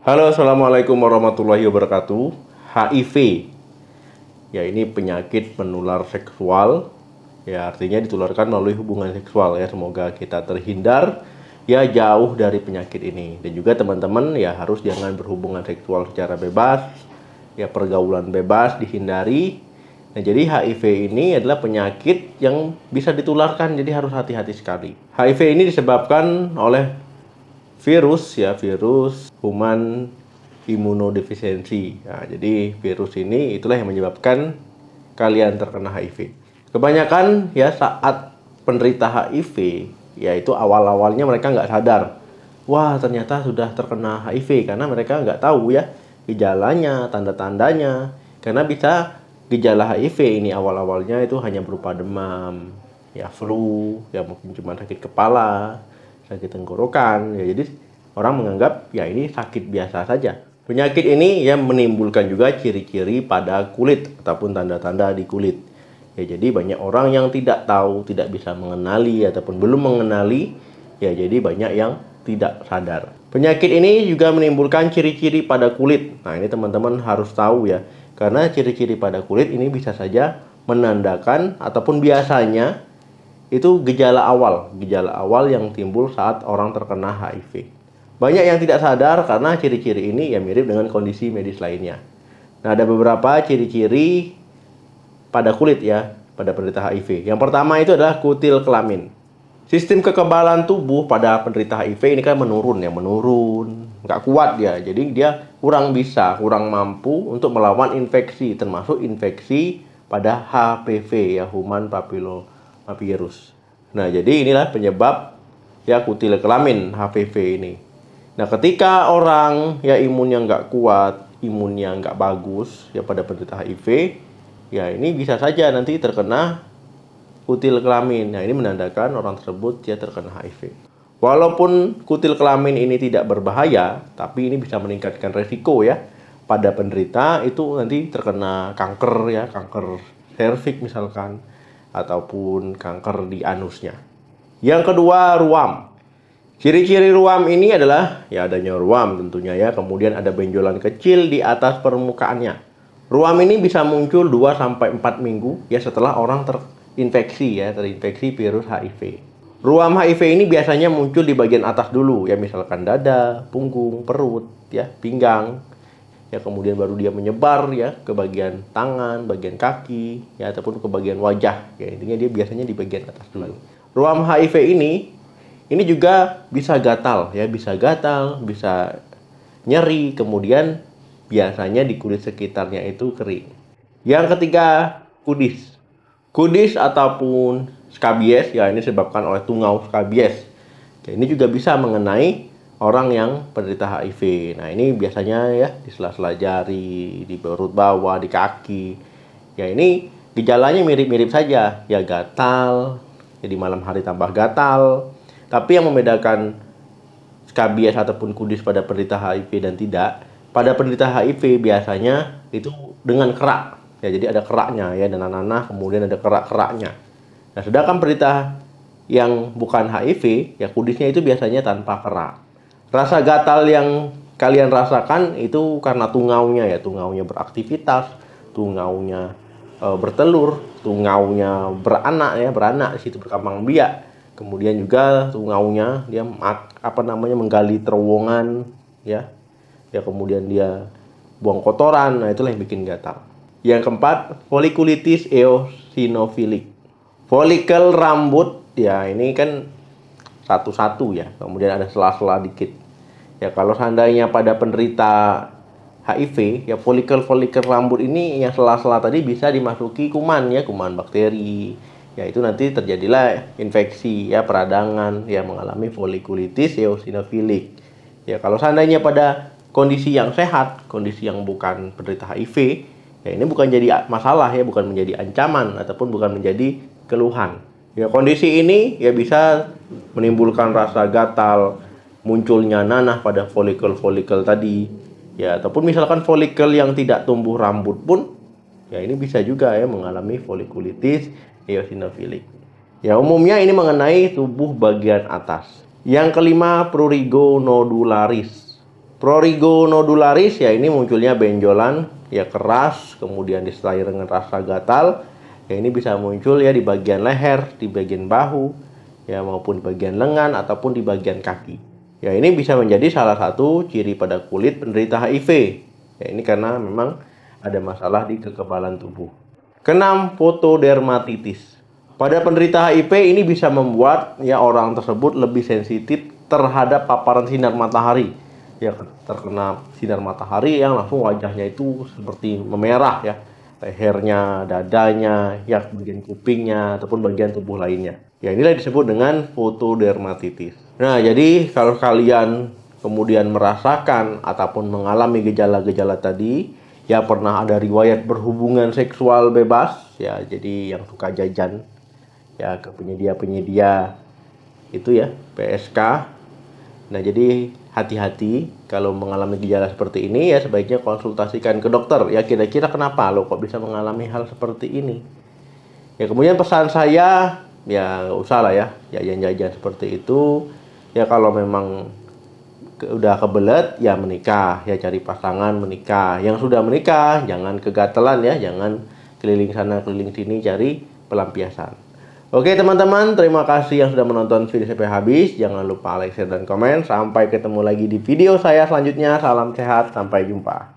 Halo, assalamualaikum warahmatullahi wabarakatuh. HIV, ya ini penyakit menular seksual. Ya artinya ditularkan melalui hubungan seksual ya. Semoga kita terhindar ya jauh dari penyakit ini. Dan juga teman-teman ya harus jangan berhubungan seksual secara bebas. Ya pergaulan bebas dihindari. Nah, jadi HIV ini adalah penyakit yang bisa ditularkan, jadi harus hati-hati sekali. HIV ini disebabkan oleh virus human imunodefisiensi. Nah, jadi virus ini itulah yang menyebabkan kalian terkena HIV. Kebanyakan ya saat penderita HIV, yaitu awal-awalnya mereka nggak sadar, wah ternyata sudah terkena HIV karena mereka nggak tahu ya gejalanya, tanda-tandanya. Karena bisa gejala HIV ini awal-awalnya itu hanya berupa demam, ya flu, ya mungkin cuma sakit kepala, sakit tenggorokan, ya jadi orang menganggap ya ini sakit biasa saja. Penyakit ini ya menimbulkan juga ciri-ciri pada kulit ataupun tanda-tanda di kulit. Ya jadi banyak orang yang tidak tahu, tidak bisa mengenali ataupun belum mengenali, ya jadi banyak yang tidak sadar. Penyakit ini juga menimbulkan ciri-ciri pada kulit. Nah, ini teman-teman harus tahu ya. Karena ciri-ciri pada kulit ini bisa saja menandakan ataupun biasanya itu gejala awal yang timbul saat orang terkena HIV. Banyak yang tidak sadar karena ciri-ciri ini ya mirip dengan kondisi medis lainnya. Nah, ada beberapa ciri-ciri pada kulit ya, pada penderita HIV. Yang pertama itu adalah kutil kelamin. Sistem kekebalan tubuh pada penderita HIV ini kan menurun, nggak kuat dia. Jadi dia kurang mampu untuk melawan infeksi, termasuk infeksi pada HPV ya, human papillomavirus. Nah, jadi inilah penyebab ya kutil kelamin HPV ini. Nah, ketika orang ya imunnya nggak kuat, imunnya nggak bagus ya pada penderita HIV, ya ini bisa saja nanti terkena kutil kelamin. Nah, ini menandakan orang tersebut ya terkena HIV. Walaupun kutil kelamin ini tidak berbahaya, tapi ini bisa meningkatkan resiko ya pada penderita itu nanti terkena kanker ya, kanker serviks misalkan, ataupun kanker di anusnya. Yang kedua, ruam. Ciri-ciri ruam ini adalah ya adanya ruam tentunya ya, kemudian ada benjolan kecil di atas permukaannya. Ruam ini bisa muncul 2-4 minggu ya setelah orang terinfeksi virus HIV. Ruam HIV ini biasanya muncul di bagian atas dulu ya, misalkan dada, punggung, perut, ya, pinggang. Ya kemudian baru dia menyebar ya ke bagian tangan, bagian kaki, ya ataupun ke bagian wajah. Ya intinya dia biasanya di bagian atas dulu. Ruam HIV ini juga bisa gatal, bisa nyeri, kemudian biasanya di kulit sekitarnya itu kering. Yang ketiga, kudis. Kudis ataupun skabies, ya ini disebabkan oleh tungau skabies. Ya, ini juga bisa mengenai orang yang penderita HIV. Nah, ini biasanya ya di sela-sela jari, di perut bawah, di kaki. Ya, ini gejalanya mirip-mirip saja. Ya gatal, ya di malam hari tambah gatal. Tapi yang membedakan skabies ataupun kudis pada penderita HIV dan tidak, pada penderita HIV biasanya itu dengan kerak. Ya, jadi ada keraknya ya, dan nanah kemudian ada kerak-keraknya. Nah, sedangkan penderita yang bukan HIV, ya kudisnya itu biasanya tanpa kerak. Rasa gatal yang kalian rasakan itu karena tungaunya beraktivitas, tungaunya bertelur, tungaunya beranak di situ berkembang biak. Kemudian juga tungaunya dia menggali terowongan ya. Ya kemudian dia buang kotoran. Nah, itulah yang bikin gatal. Yang keempat, folikulitis eosinofilik. Folikel rambut ya ini kan satu-satu ya. Kemudian ada sela-sela dikit. Ya kalau seandainya pada penderita HIV ya folikel rambut ini yang sela-sela tadi bisa dimasuki kuman bakteri. Ya itu nanti terjadilah infeksi ya, peradangan ya, mengalami folikulitis eosinofilik. Ya kalau seandainya pada kondisi yang sehat, kondisi yang bukan penderita HIV, ya ini bukan jadi masalah ya, bukan menjadi ancaman ataupun bukan menjadi keluhan. Ya kondisi ini ya bisa menimbulkan rasa gatal, munculnya nanah pada folikel tadi. Ya ataupun misalkan folikel yang tidak tumbuh rambut pun ya ini bisa juga ya mengalami folikulitis eosinofilik. Ya umumnya ini mengenai tubuh bagian atas. Yang kelima, prurigo nodularis. Prurigo nodularis ya ini munculnya benjolan ya keras, kemudian disertai dengan rasa gatal. Ya ini bisa muncul ya di bagian leher, di bagian bahu, ya maupun di bagian lengan ataupun di bagian kaki. Ya ini bisa menjadi salah satu ciri pada kulit penderita HIV. Ya ini karena memang ada masalah di kekebalan tubuh. Keenam, fotodermatitis. Pada penderita HIV ini bisa membuat ya orang tersebut lebih sensitif terhadap paparan sinar matahari. Ya terkena sinar matahari yang langsung wajahnya itu seperti memerah ya, lehernya, dadanya, ya bagian kupingnya ataupun bagian tubuh lainnya. Ya inilah disebut dengan fotodermatitis. Nah, jadi kalau kalian kemudian merasakan ataupun mengalami gejala-gejala tadi, ya pernah ada riwayat berhubungan seksual bebas, ya jadi yang suka jajan ya ke penyedia-penyedia itu ya, PSK. Nah, jadi hati-hati kalau mengalami gejala seperti ini ya sebaiknya konsultasikan ke dokter. Ya kira-kira kenapa lo kok bisa mengalami hal seperti ini. Ya kemudian pesan saya ya nggak usah lah ya jajan-jajan seperti itu. Ya kalau memang udah kebelet ya menikah, ya cari pasangan menikah. Yang sudah menikah jangan kegatelan ya, jangan keliling sana keliling sini cari pelampiasan. Oke teman-teman, terima kasih yang sudah menonton video sampai habis. Jangan lupa like, share, dan komen. Sampai ketemu lagi di video saya selanjutnya. Salam sehat, sampai jumpa.